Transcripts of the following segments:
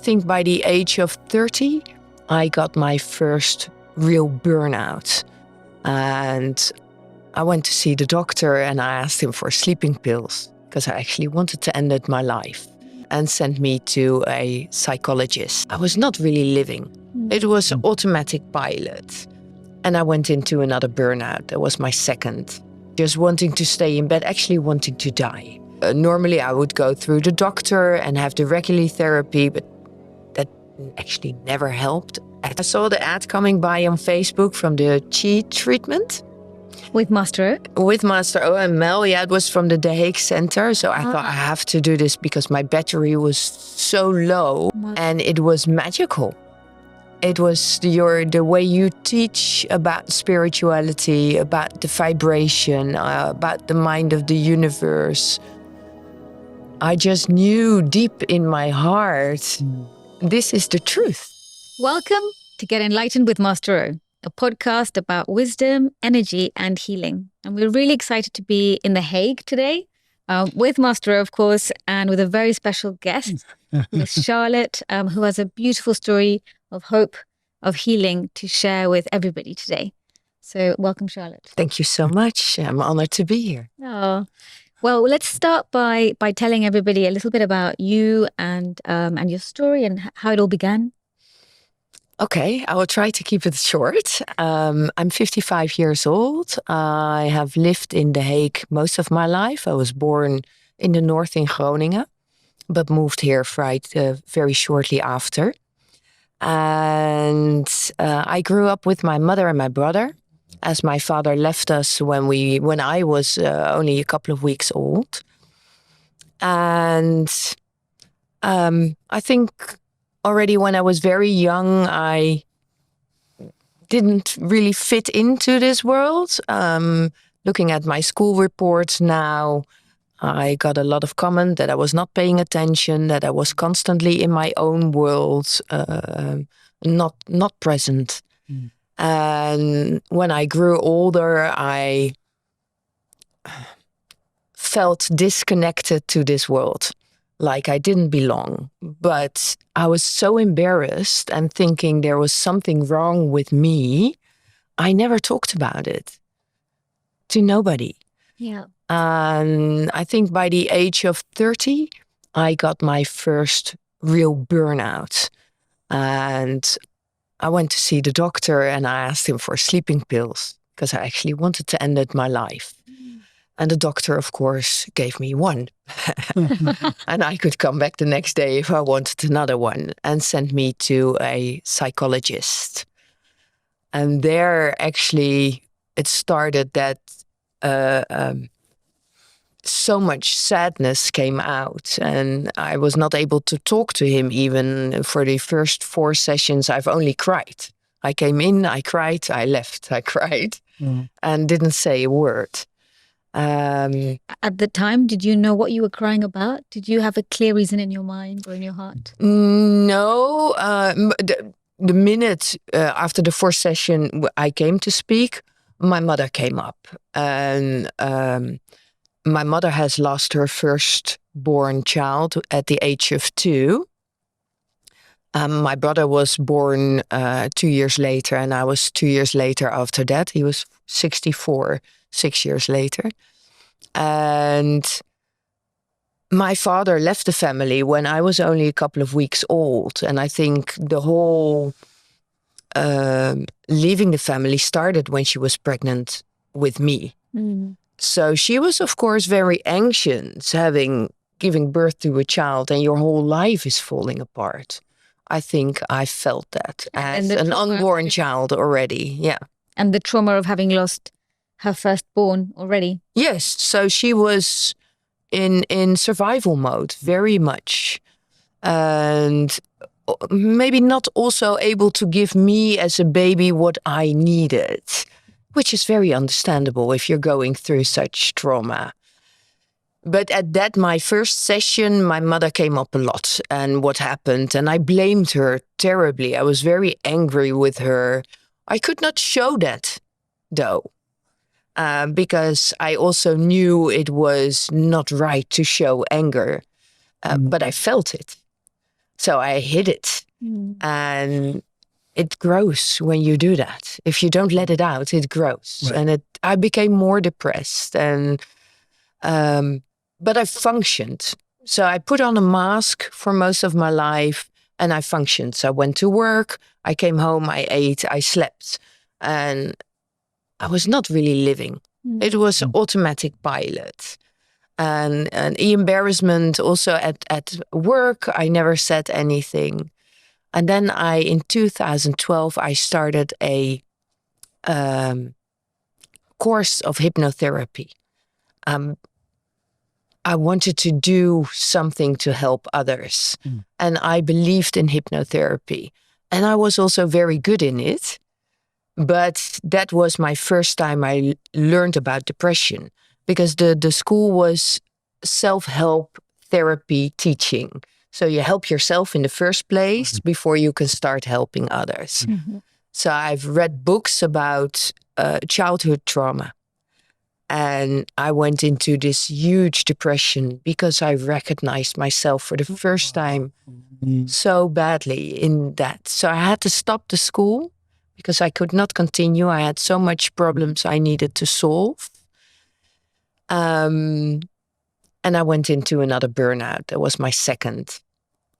think by the age of 30, I got my first real burnout. And I went to see the doctor and I asked him for sleeping pills because I actually wanted to end my life, and sent me to a psychologist. I was not really living. It was automatic pilot. And I went into another burnout. That was my second. Just wanting to stay in bed, actually wanting to die. Normally I would go through the doctor and have the regular therapy, but that actually never helped. I saw the ad coming by on Facebook from the chi treatment. With Master O? With Master O and Mel, yeah, it was from the De Hague Center. So I thought I have to do this because my battery was so low and it was magical. It was the way you teach about spirituality, about the vibration, about the mind of the universe. I just knew deep in my heart, this is the truth. Welcome to Get Enlightened with Master O, a podcast about wisdom, energy, and healing. And we're really excited to be in The Hague today with Master O, of course, and with a very special guest, Miss Charlotte, who has a beautiful story of hope, of healing to share with everybody today. So welcome, Charlotte. Thank you so much. I'm honored to be here. Oh, well, let's start by telling everybody a little bit about you and your story and how it all began. Okay, I will try to keep it short. I'm 55 years old. I have lived in The Hague most of my life. I was born in the north in Groningen, but moved here very shortly after. And I grew up with my mother and my brother, as my father left us when I was only a couple of weeks old. And I think already when I was very young, I didn't really fit into this world. Looking at my school reports now, I got a lot of comment that I was not paying attention, that I was constantly in my own world, not present. And when I grew older, I felt disconnected to this world, like I didn't belong. But I was so embarrassed and thinking there was something wrong with me, I never talked about it to nobody. Yeah. And I think by the age of 30, I got my first real burnout. And I went to see the doctor and I asked him for sleeping pills because I actually wanted to end my life. And the doctor, of course, gave me one. And I could come back the next day if I wanted another one, and sent me to a psychologist. And there actually it started that so much sadness came out, and I was not able to talk to him even for the first 4 sessions. I've only cried. I came in, I cried, I left, I cried, and didn't say a word. At the time, did you know what you were crying about? Did you have a clear reason in your mind or in your heart? No. The minute after the 4th session I came to speak, my mother came up. And my mother has lost her firstborn child at the age of 2. My brother was born 2 years later, and I was 2 years later after that. He was 64, 6 years later. And my father left the family when I was only a couple of weeks old. And I think the whole leaving the family started when she was pregnant with me. So she was, of course, very anxious, giving birth to a child, and your whole life is falling apart. I think I felt that as an unborn child already, yeah. And the trauma of having lost her firstborn already. Yes, so she was in survival mode very much, and maybe not also able to give me as a baby what I needed, which is very understandable if you're going through such trauma. But at that, my first session, my mother came up a lot and what happened, and I blamed her terribly. I was very angry with her. I could not show that, though, because I also knew it was not right to show anger, but I felt it. So I hid it. And it grows when you do that. If you don't let it out, it grows. Right. And I became more depressed. And but I functioned. So I put on a mask for most of my life and I functioned. So I went to work, I came home, I ate, I slept. And I was not really living. It was an automatic pilot. And the embarrassment also at work, I never said anything. And then in 2012, I started a course of hypnotherapy. I wanted to do something to help others. And I believed in hypnotherapy. And I was also very good in it. But that was my first time I learned about depression. Because the school was self-help therapy teaching. So you help yourself in the first place before you can start helping others. So I've read books about childhood trauma. And I went into this huge depression because I recognized myself for the first time so badly in that. So I had to stop the school because I could not continue. I had so much problems I needed to solve. And I went into another burnout. That was my second.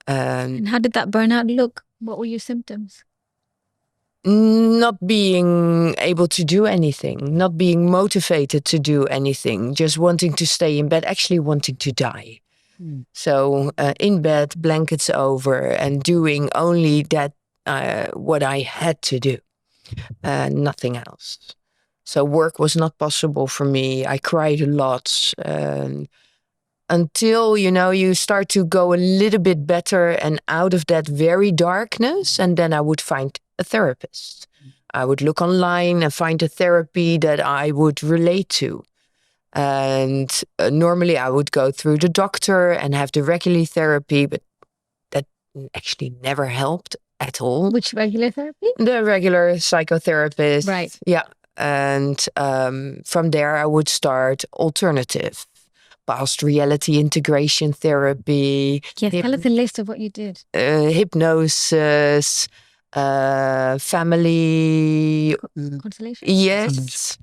And how did that burnout look? What were your symptoms? Not being able to do anything, not being motivated to do anything, just wanting to stay in bed, actually wanting to die. So in bed, blankets over, and doing only that, what I had to do, nothing else. So work was not possible for me. I cried a lot. Until, you start to go a little bit better and out of that very darkness. And then I would find a therapist. I would look online and find a therapy that I would relate to. And normally I would go through the doctor and have the regular therapy, but that actually never helped at all. Which regular therapy? The regular psychotherapist. Right. Yeah. And from there I would start alternative. Past reality integration therapy. Yes, tell us a list of what you did. Hypnosis, family. Constellation? Yes.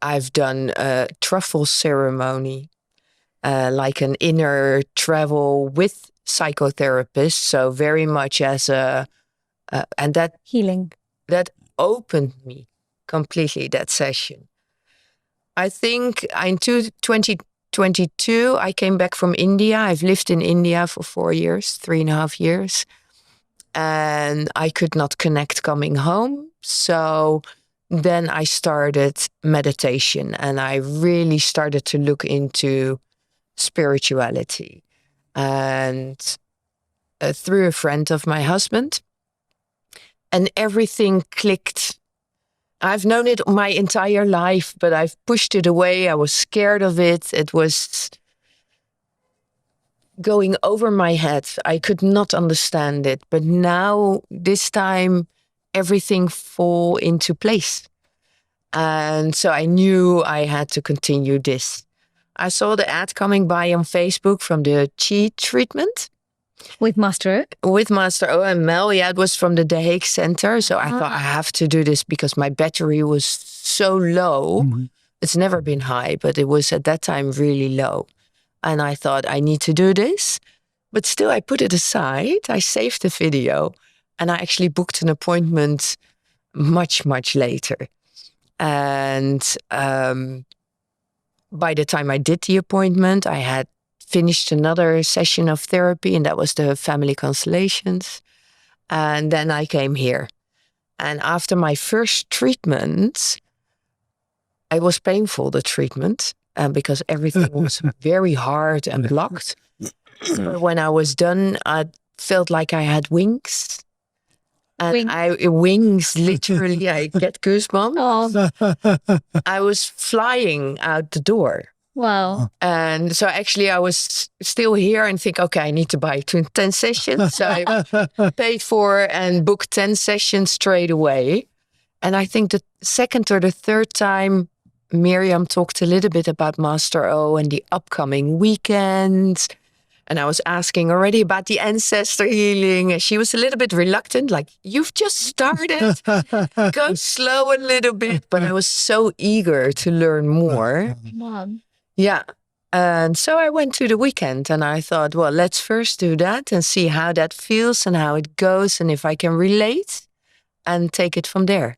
I've done a truffle ceremony, like an inner travel with psychotherapists. So very much as and that healing. That opened me completely, that session. I think in 2022, I came back from India. I've lived in India for 4 years, 3.5 years. And I could not connect coming home. So then I started meditation and I really started to look into spirituality. And through a friend of my husband. And everything clicked. I've known it my entire life, but I've pushed it away. I was scared of it. It was going over my head. I could not understand it. But now, this time, everything fall into place. And so I knew I had to continue this. I saw the ad coming by on Facebook from the chi treatment. With Master O? With Master O and Mel. Yeah, it was from the De Hague Center. So I thought I have to do this because my battery was so low. It's never been high, but it was at that time really low. And I thought I need to do this. But still, I put it aside. I saved the video. And I actually booked an appointment much, much later. And by the time I did the appointment, I had finished another session of therapy, and that was the family constellations. And then I came here. And after my first treatment, it was painful, the treatment, because everything was very hard and blocked. But when I was done, I felt like I had wings. And wings, literally, I get goosebumps. Oh. I was flying out the door. Wow. And so actually I was still here and think, okay, I need to buy 10 sessions. So I paid for and booked 10 sessions straight away. And I think the second or the third time, Miriam talked a little bit about Master O and the upcoming weekends. And I was asking already about the ancestor healing. And she was a little bit reluctant, like, you've just started. Go slow a little bit. But I was so eager to learn more. Mom. Yeah. And so I went to the weekend and I thought, well, let's first do that and see how that feels and how it goes and if I can relate and take it from there.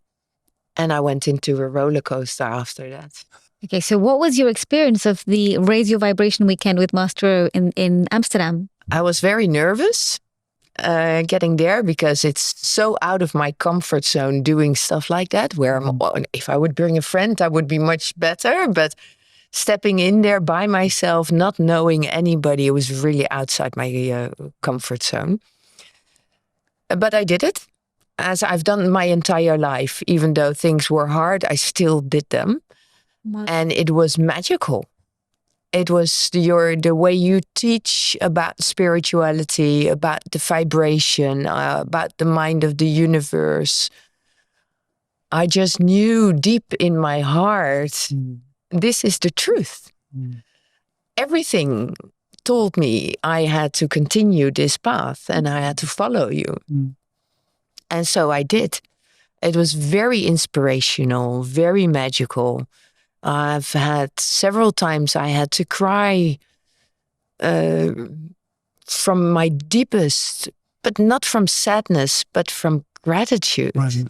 And I went into a roller coaster after that. Okay, so what was your experience of the Raise Your Vibration weekend with Master O in Amsterdam? I was very nervous getting there because it's so out of my comfort zone doing stuff like that, where if I would bring a friend, I would be much better. But stepping in there by myself, not knowing anybody, it was really outside my comfort zone. But I did it, as I've done my entire life. Even though things were hard, I still did them. Wow. And it was magical. It was the way you teach about spirituality, about the vibration, about the mind of the universe. I just knew deep in my heart, this is the truth. Everything told me I had to continue this path and I had to follow you. And so I did. It was very inspirational, very magical. I've had several times I had to cry from my deepest, but not from sadness, but from gratitude. Right.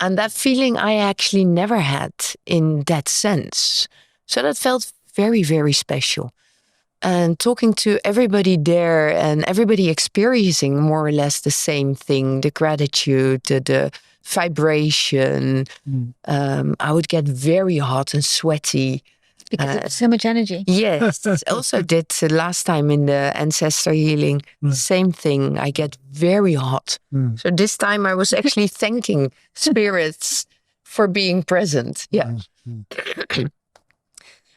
And that feeling I actually never had in that sense. So that felt very, very special. And talking to everybody there and everybody experiencing more or less the same thing, the gratitude, the vibration. I would get very hot and sweaty. Because it's so much energy. Yes. Also did last time in the Ancestor healing. Same thing. I get very hot. So this time I was actually thanking spirits for being present. Yeah.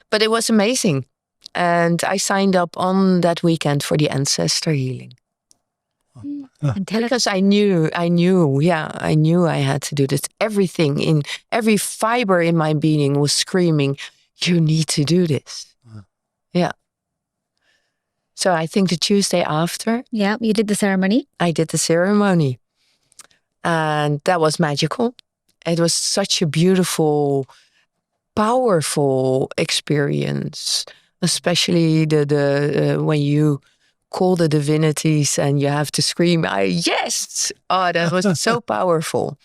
But it was amazing. And I signed up on that weekend for the Ancestor healing. Because I knew I had to do this. Everything in every fiber in my being was screaming, you need to do this. Yeah. So I think the Tuesday after. Yeah, you did the ceremony. I did the ceremony. And that was magical. It was such a beautiful, powerful experience. Especially the when you call the divinities and you have to scream, yes! Oh, that was so powerful.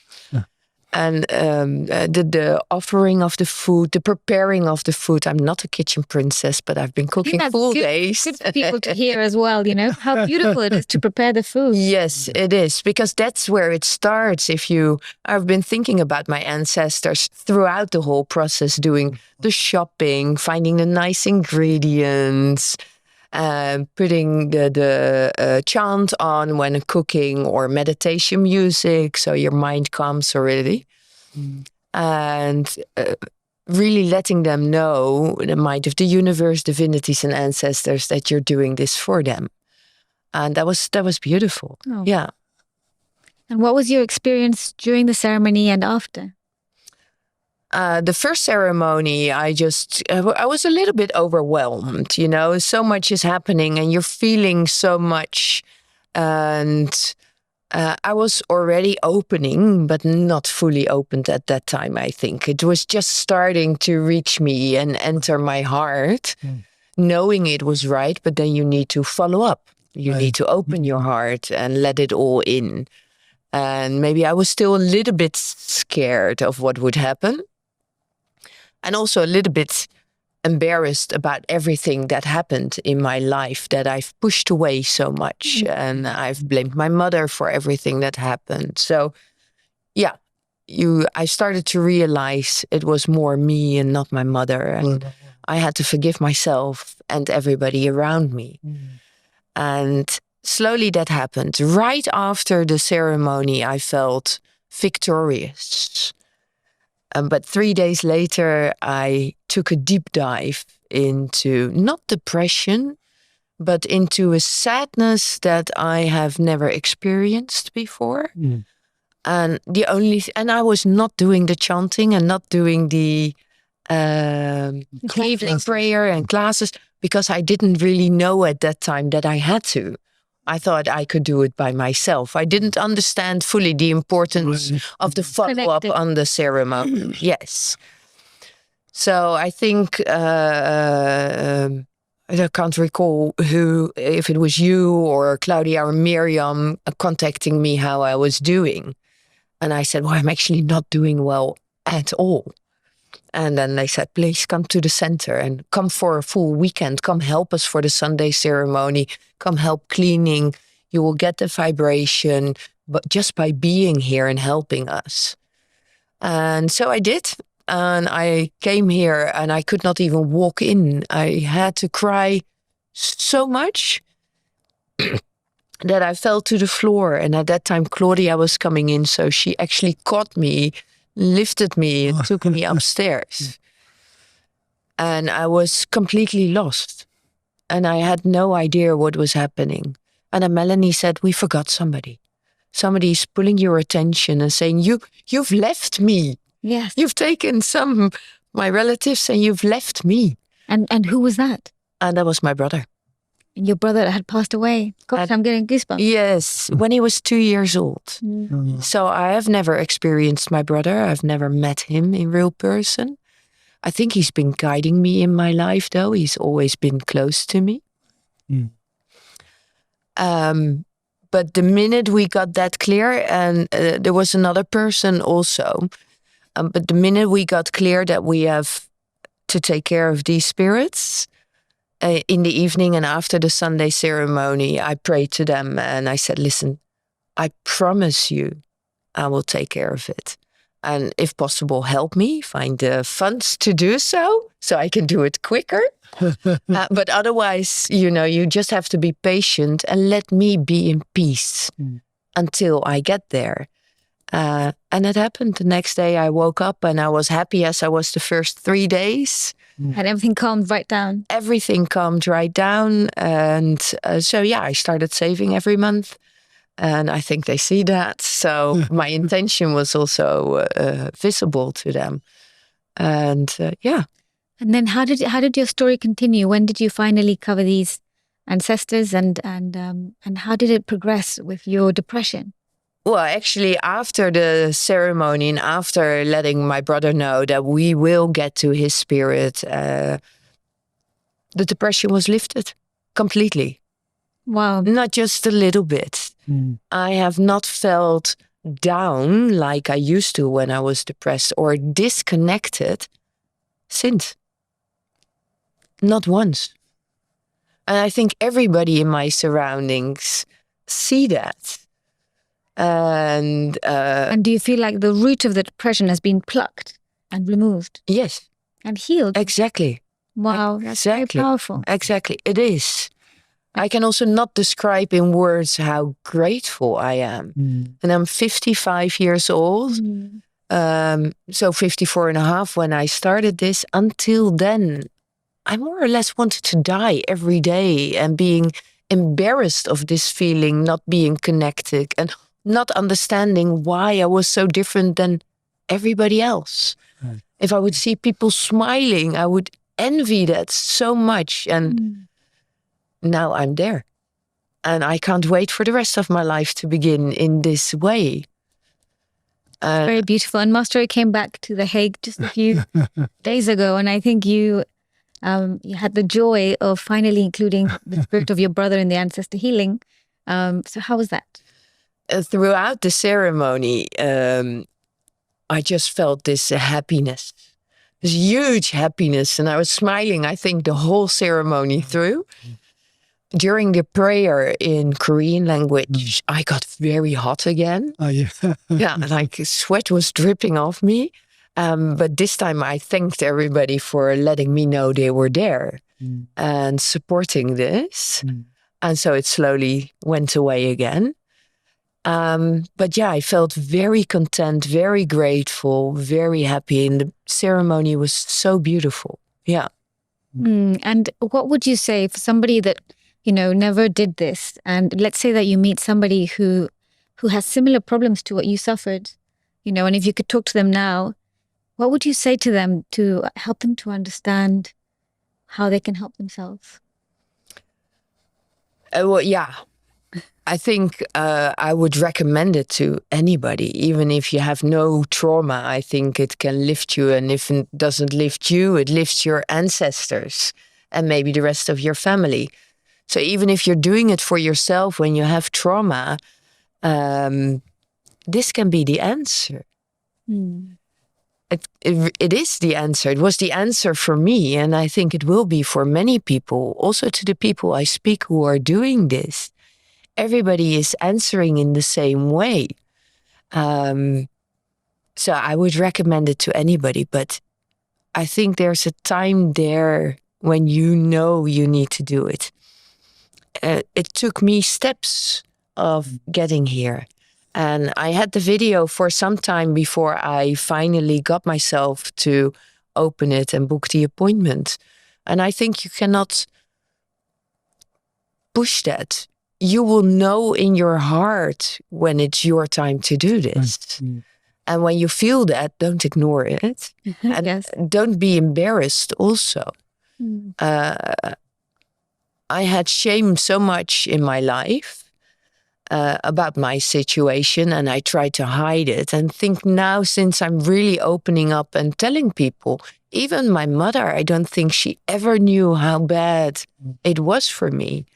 And the offering of the food, the preparing of the food. I'm not a kitchen princess, but I've been cooking full days. Good for people to hear as well, you know, how beautiful it is to prepare the food. Yes, it is. Because that's where it starts. I've been thinking about my ancestors throughout the whole process, doing the shopping, finding the nice ingredients, putting the chant on when cooking or meditation music, so your mind calms already. And really letting them know, the mind of the universe, divinities and ancestors, that you're doing this for them. And that was beautiful. Oh. Yeah. And what was your experience during the ceremony and after? The first ceremony, I was a little bit overwhelmed, you know, so much is happening and you're feeling so much. And I was already opening, but not fully opened at that time, I think. It was just starting to reach me and enter my heart, knowing it was right, but then you need to follow up. You need to open your heart and let it all in. And maybe I was still a little bit scared of what would happen. And also a little bit embarrassed about everything that happened in my life that I've pushed away so much. And I've blamed my mother for everything that happened. So, yeah, I started to realize it was more me and not my mother. And I had to forgive myself and everybody around me. And slowly that happened. Right after the ceremony, I felt victorious. But 3 days later, I took a deep dive into not depression, but into a sadness that I have never experienced before. And I was not doing the chanting and not doing the evening prayer and classes, because I didn't really know at that time that I had to. I thought I could do it by myself. I didn't understand fully the importance of the follow-up on the ceremony. Yes. So I think, I can't recall who, if it was you or Claudia or Miriam contacting me how I was doing. And I said, well, I'm actually not doing well at all. And then they said, please come to the center and come for a full weekend. Come help us for the Sunday ceremony. Come help cleaning. You will get the vibration, but just by being here and helping us. And so I did. And I came here and I could not even walk in. I had to cry so much that I fell to the floor. And at that time, Claudia was coming in. So she actually caught me, lifted me, and took me upstairs. And I was completely lost. And I had no idea what was happening. And then Melanie said, we forgot somebody. Somebody's pulling your attention and saying, you've left me. Yes. You've taken my relatives and you've left me. And who was that? And that was my brother. Your brother had passed away. Gosh, I'm getting goosebumps. Yes, when he was 2 years old. Mm. So I have never experienced my brother. I've never met him in real person. I think he's been guiding me in my life, though. He's always been close to me. Mm. But the minute we got that clear, and there was another person also, but the minute we got clear that we have to take care of these spirits, in the evening and after the Sunday ceremony, I prayed to them and I said, listen, I promise you I will take care of it. And if possible, help me find the funds to do so I can do it quicker. But otherwise, you just have to be patient and let me be in peace until I get there. And it happened. The next day I woke up and I was happy as I was the first 3 days. And everything calmed right down. Everything calmed right down. And so I started saving every month. And I think they see that. So my intention was also visible to them. And And then how did your story continue? When did you finally cover these ancestors and how did it progress with your depression? Well, actually, after the ceremony and after letting my brother know that we will get to his spirit, the depression was lifted completely. Wow. Not just a little bit. Mm. I have not felt down like I used to when I was depressed or disconnected since. Not once. And I think everybody in my surroundings see that. And do you feel like the root of the depression has been plucked and removed? Yes. And healed? Exactly. Wow, that's very powerful. Exactly, it is. I can also not describe in words how grateful I am. And I'm 55 years old. So 54 and a half when I started this. Until then, I more or less wanted to die every day and being embarrassed of this feeling, not being connected and not understanding why I was so different than everybody else. Right. If I would see people smiling, I would envy that so much. And now I'm there. And I can't wait for the rest of my life to begin in this way. Very beautiful. And Master came back to The Hague just a few days ago. And I think you had the joy of finally including the spirit of your brother in the ancestor healing. So how was that? Throughout the ceremony, I just felt this happiness, this huge happiness. And I was smiling, I think, the whole ceremony through. During the prayer in Korean language, I got very hot again. Oh, yeah. Yeah, like sweat was dripping off me. But this time I thanked everybody for letting me know they were there and supporting this. And so it slowly went away again. But I felt very content, very grateful, very happy. And the ceremony was so beautiful. Yeah. And what would you say for somebody that, never did this? And let's say that you meet somebody who has similar problems to what you suffered, and if you could talk to them now, What would you say to them to help them to understand how they can help themselves? Well, yeah. I think I would recommend it to anybody, even if you have no trauma. I think it can lift you. And if it doesn't lift you, it lifts your ancestors and maybe the rest of your family. So even if you're doing it for yourself when you have trauma, this can be the answer. It is the answer. It was the answer for me. And I think it will be for many people, also to the people I speak who are doing this. Everybody is answering in the same way. So I would recommend it to anybody, but I think there's a time there when you know you need to do it. It took me steps of getting here. And I had the video for some time before I finally got myself to open it and book the appointment. And I think you cannot push that. You will know in your heart when it's your time to do this. And when you feel that, don't ignore it. And Yes. don't be embarrassed also. I had shame so much in my life about my situation, and I tried to hide it. And think now, since I'm really opening up and telling people, even my mother, I don't think she ever knew how bad it was for me.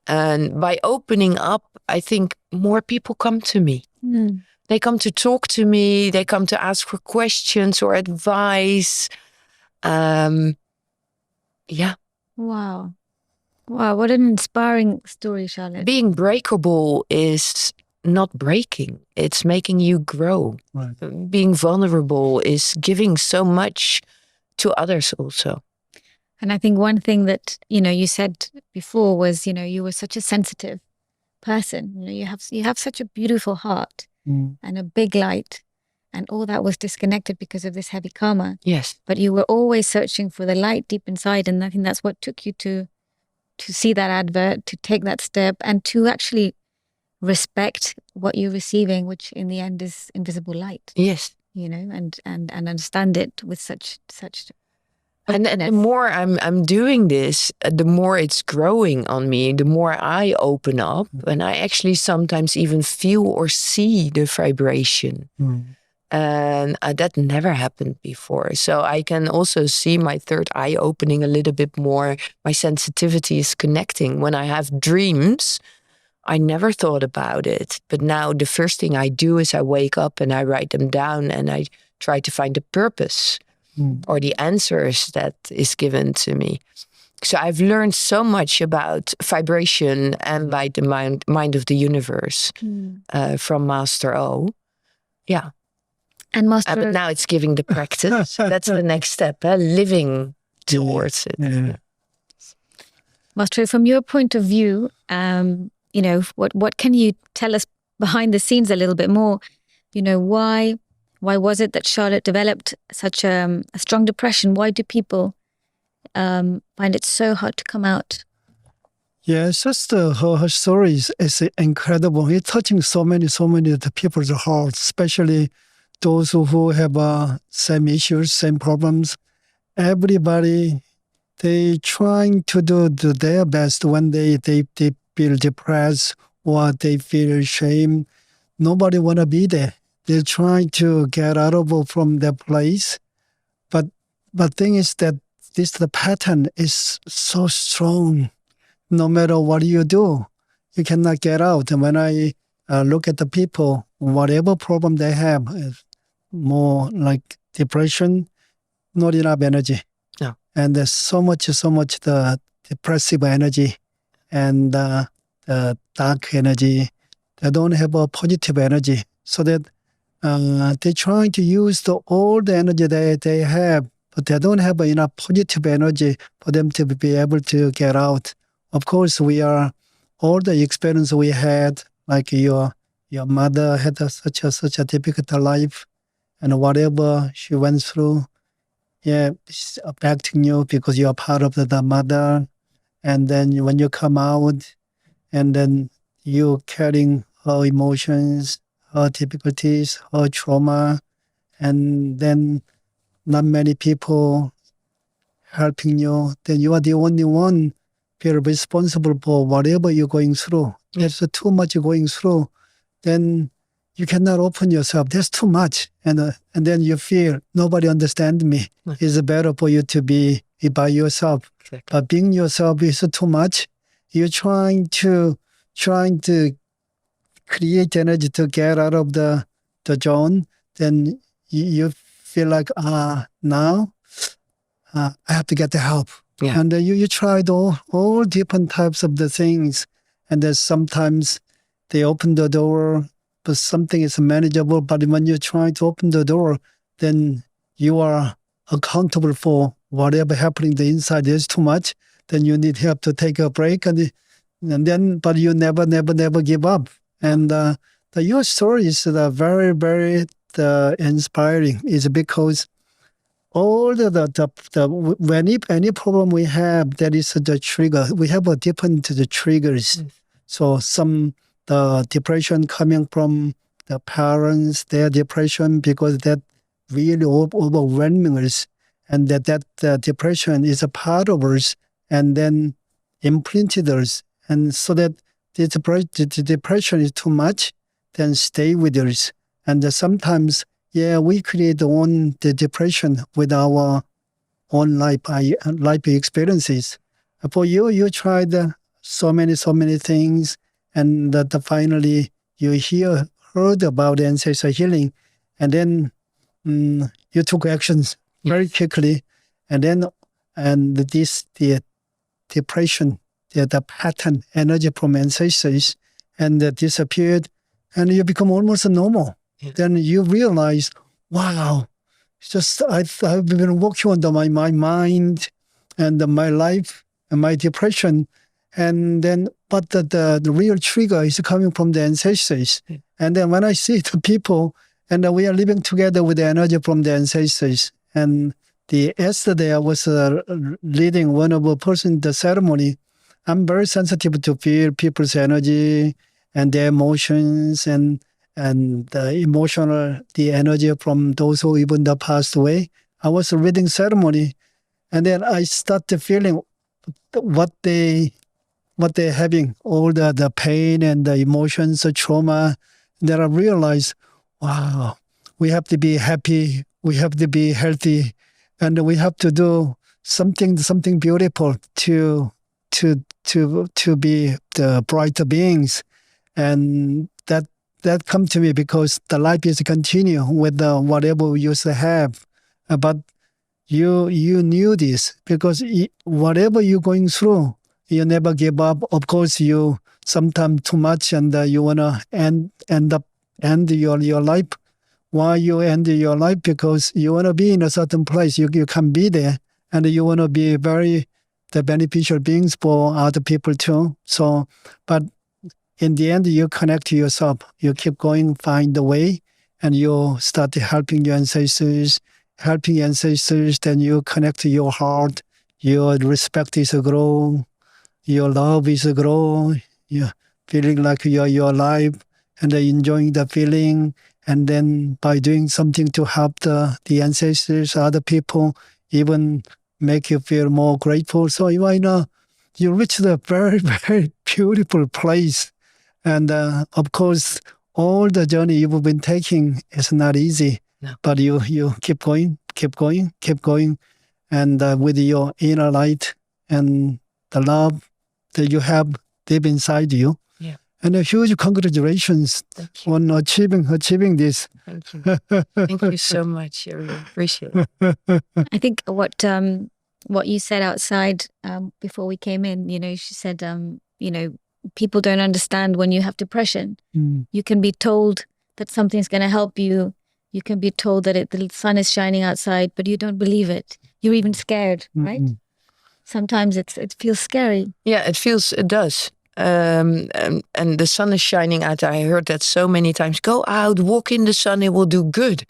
And by opening up, I think more people come to me. They come to talk to me. They come to ask for questions or advice. Yeah. Wow. Wow, what an inspiring story, Charlotte. Being breakable is not breaking. It's making you grow. Right. Being vulnerable is giving so much to others also. And I think one thing that, you said before was, you were such a sensitive person. You have such a beautiful heart and a big light, and all that was disconnected because of this heavy karma. Yes. But you were always searching for the light deep inside, and I think that's what took you to see that advert, to take that step, and to actually respect what you're receiving, which in the end is invisible light. Yes. And understand it with such. And the more I'm doing this, the more it's growing on me, the more I open up, and I actually sometimes even feel or see the vibration. And that never happened before. So I can also see my third eye opening a little bit more. My sensitivity is connecting. When I have dreams, I never thought about it. But now the first thing I do is I wake up and I write them down and I try to find the purpose or the answers that is given to me. So I've learned so much about vibration and by the mind of the universe from Master O. Yeah. And Master But now it's giving the practice. That's the next step, living towards it. Yeah. Master, from your point of view, what can you tell us behind the scenes a little bit more? Why was it that Charlotte developed such a strong depression? Why do people find it so hard to come out? Yeah, it's just her story is incredible. It's touching so many of the people's hearts, especially those who have same issues, same problems. Everybody, they trying to do their best when they feel depressed or they feel shame. Nobody want to be there. They're trying to get out of from their place. But thing is that the pattern is so strong. No matter what you do, you cannot get out. And when I look at the people, whatever problem they have, more like depression, not enough energy. No. And there's so much the depressive energy and the dark energy. They don't have a positive energy. So that they're trying to use all the energy they have, but they don't have enough positive energy for them to be able to get out. Of course, all the experience we had, like your mother had such a difficult life, and whatever she went through, it's affecting you because you're part of the mother. And then when you come out, and then you carrying her emotions, her difficulties, her trauma, and then not many people helping you, then you are the only one feel responsible for whatever you're going through. There's too much going through, then you cannot open yourself. There's too much. And then you feel nobody understands me. It's better for you to be by yourself. Exactly. But being yourself is too much. You're trying to create energy to get out of the zone. Then you feel like, now I have to get the help. Yeah. And you tried all different types of the things. And then sometimes they open the door, but something is manageable. But when you try to open the door, then you are accountable for whatever happening the inside. There's too much. Then you need help to take a break. And then, but you never give up. And your story is very, very inspiring. Is because all when any problem we have, that is the trigger. We have a different triggers. So the depression coming from the parents, their depression, because that really overwhelming us, and that depression is a part of us, and then imprinted us, and so that the depression is too much, then stay with us, and sometimes. Yeah, we create the depression with our own life experiences. For you tried so many things, and that finally you heard about ancestor healing, and then you took actions very quickly, and the depression, the pattern energy from ancestors, and disappeared, and you become almost normal. Yeah. Then you realize, wow, just I've been working on my mind and my life and my depression, and then but the real trigger is coming from the ancestors. Yeah. And then when I see the people, and we are living together with the energy from the ancestors, and yesterday I was leading one of a person the ceremony. I'm very sensitive to feel people's energy and their emotions and the energy from those who even passed away. I was reading ceremony, and then I started feeling what they're having, all the pain and the emotions, the trauma. And then I realized, wow, we have to be happy, we have to be healthy, and we have to do something beautiful to be the brighter beings, and that come to me because the life is continue with whatever we used to have. But you knew this because whatever you're going through, you never give up. Of course, you sometimes too much, and you wanna end your life. Why you end your life? Because you wanna be in a certain place. You can be there, and you wanna be the beneficial beings for other people too. So, but in the end, you connect to yourself. You keep going, find the way, and you start helping your ancestors. Then you connect to your heart. Your respect is grow. Your love is grow. You're feeling like you're alive and enjoying the feeling. And then by doing something to help the ancestors, other people, even make you feel more grateful. So you reach the very, very beautiful place. And of course, all the journey you've been taking is not easy. No. But you keep going, and with your inner light and the love that you have deep inside you. Yeah. And a huge congratulations on achieving this. Thank you. Thank you so much. I really appreciate it. I think what you said outside before we came in, she said, people don't understand when you have depression. You can be told that something's going to help you. You can be told that the sun is shining outside, but you don't believe it. You're even scared, right? Sometimes it feels scary. Yeah, it does. And the sun is shining out. I heard that so many times. Go out, walk in the sun, it will do good.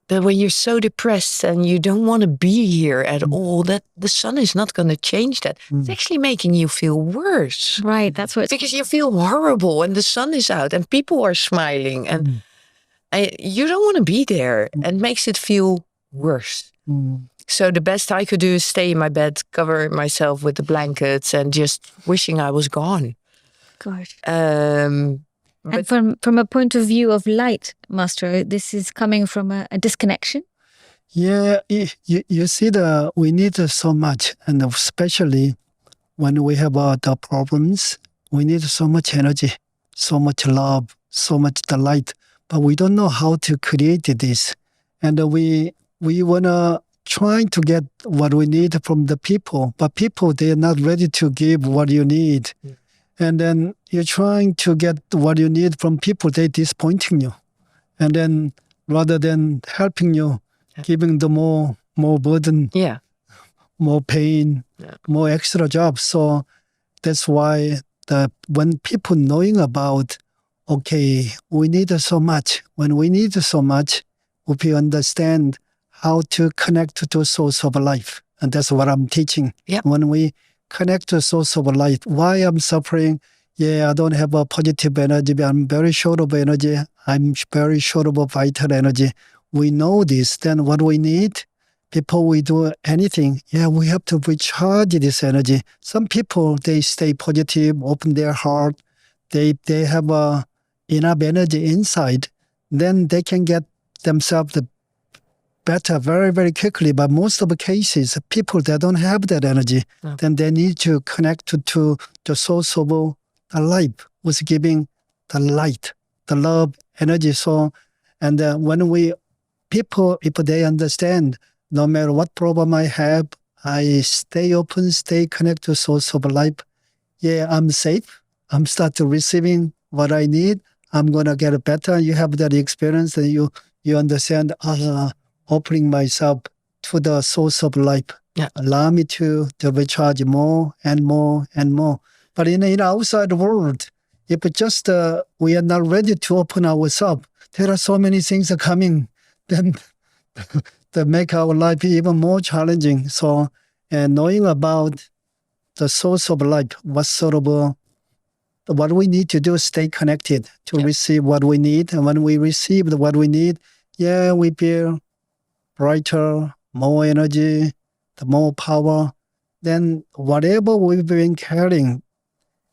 But when you're so depressed and you don't want to be here at all, that the sun is not going to change that. It's actually making you feel worse. Right, that's what. Because you feel horrible and the sun is out and people are smiling and you don't want to be there. And makes it feel worse. So the best I could do is stay in my bed, cover myself with the blankets, and just wishing I was gone. Gosh. But And from a point of view of light, Master, this is coming from a disconnection. Yeah, you see, we need so much, and especially when we have the problems, we need so much energy, so much love, so much delight, but we don't know how to create this. And we wanna try to get what we need from the people, but people, they're not ready to give what you need. And then you're trying to get what you need from people, they're disappointing you. And then rather than helping you, giving the more burden, more pain, more extra jobs. So that's why when people knowing about, okay, we need so much. When we need so much, we understand how to connect to the source of life. And that's what I'm teaching. When we connect to the source of life, why I'm suffering? I don't have a positive energy. I'm very short of energy. I'm very short of vital energy. We know this. Then what we need, before we do anything, we have to recharge this energy. Some people, they stay positive, open their heart. They have enough energy inside. Then they can get themselves better very, very quickly. But most of the cases, people that don't have that energy, then they need to connect to the source of the life, was giving the light, the love, energy. So, and when people, if they understand, no matter what problem I have, I stay open, stay connected to source of life. I'm safe. I'm starting receiving what I need. I'm gonna get better. You have that experience, and you understand. Opening myself to the source of life, allow me to recharge more and more and more. But in the outside world, if just we are not ready to open ourselves, there are so many things are coming, then that make our life even more challenging. So, and knowing about the source of life, what we need to do is stay connected to receive what we need. And when we receive what we need, we feel brighter, more energy, the more power. Then whatever we've been carrying,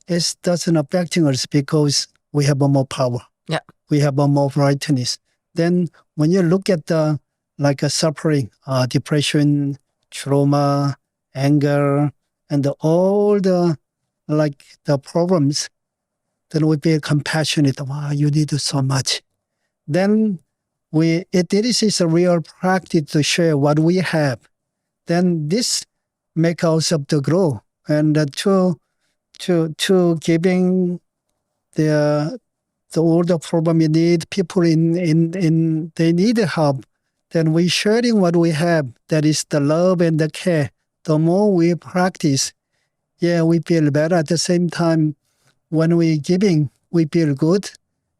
it doesn't affect us because we have more power. We have more brightness. Then when you look at the like a suffering, depression, trauma, anger, and all the problems, then we feel compassionate. Wow, you need so much. Then this is a real practice to share what we have. Then this make ourselves to grow and to giving all the problem you need, people in they need help. Then we sharing what we have. That is the love and the care. The more we practice, we feel better. At the same time, when we giving, we feel good.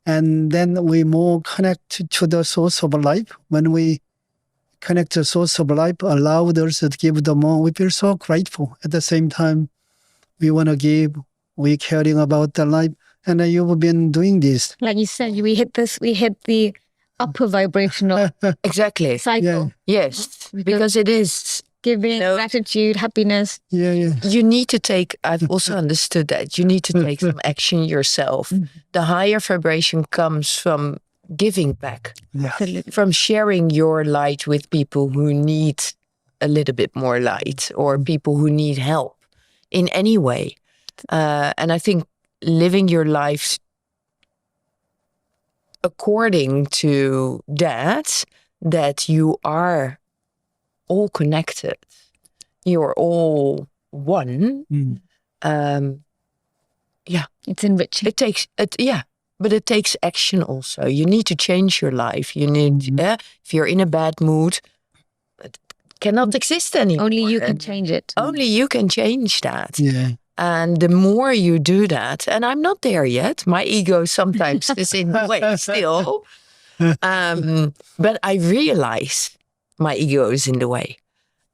And then we more connect to the source of life. When we connect to the source of life, allow others to give the more, we feel so grateful. At the same time, we want to give, we're caring about the life. And you've been doing this. Like you said, we hit the upper vibrational exactly cycle. Yes, because it is giving, gratitude, happiness. You need to take, I've also understood that, you need to take some action yourself. The higher vibration comes from giving back, from sharing your light with people who need a little bit more light or people who need help in any way. And I think living your life according to that you are all connected, you're all one. It's enriching. It takes but it takes action also. You need to change your life. You need if you're in a bad mood, it cannot exist anymore. Only you can change it. Only you can change that. And the more you do that, and I'm not there yet, my ego sometimes is in the way still, but I realize my ego is in the way.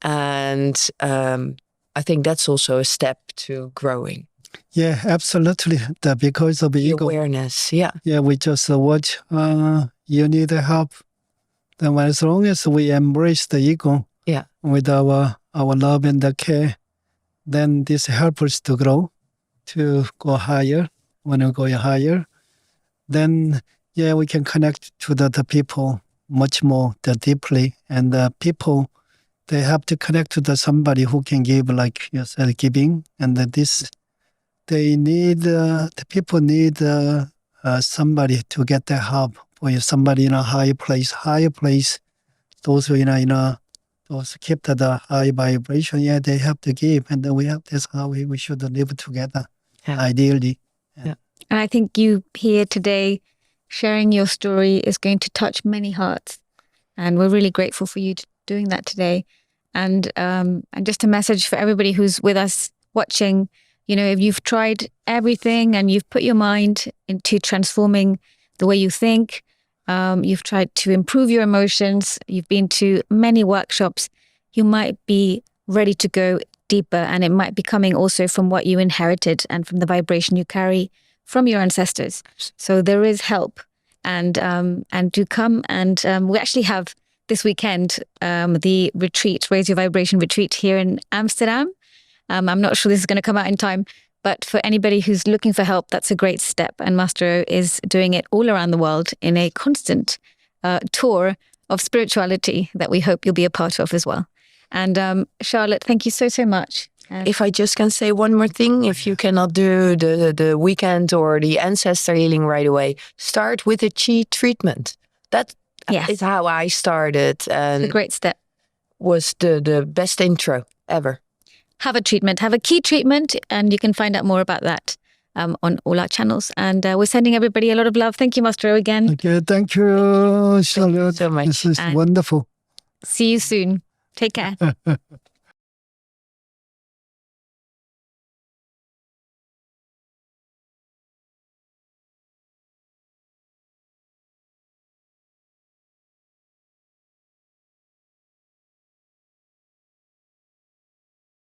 And I think that's also a step to growing. Yeah, absolutely. Because of the ego. Awareness, we just watch, you need help. Then as long as we embrace the ego with our love and the care, then this helps us to grow, to go higher. When we go higher, then we can connect to the people much more deeply. And the people, they have to connect to somebody who can give, like you said, giving. And they need, the people need somebody to get their help. For somebody in a higher place, those who those keep the high vibration, they have to give, and then that's how we should live together, ideally. Yeah. And I think you here today sharing your story is going to touch many hearts, and we're really grateful for you doing that today. And just a message for everybody who's with us watching. If you've tried everything and you've put your mind into transforming the way you think, you've tried to improve your emotions, you've been to many workshops, you might be ready to go deeper, and it might be coming also from what you inherited and from the vibration you carry from your ancestors. So there is help, and do come. And we actually have this weekend the retreat, Raise Your Vibration retreat here in Amsterdam. I'm not sure this is going to come out in time, but for anybody who's looking for help, that's a great step. And Master O is doing it all around the world in a constant tour of spirituality that we hope you'll be a part of as well. And Charlotte, thank you so much. If I just can say one more thing, if you cannot do the weekend or the ancestor healing right away, start with a chi treatment. That is how I started. And it's a great step. Was the best intro ever. Have a treatment, have a key treatment, and you can find out more about that on all our channels. And we're sending everybody a lot of love. Thank you, Master O, again. Okay, thank you, Charlotte. Thank you so much. This is wonderful. See you soon. Take care.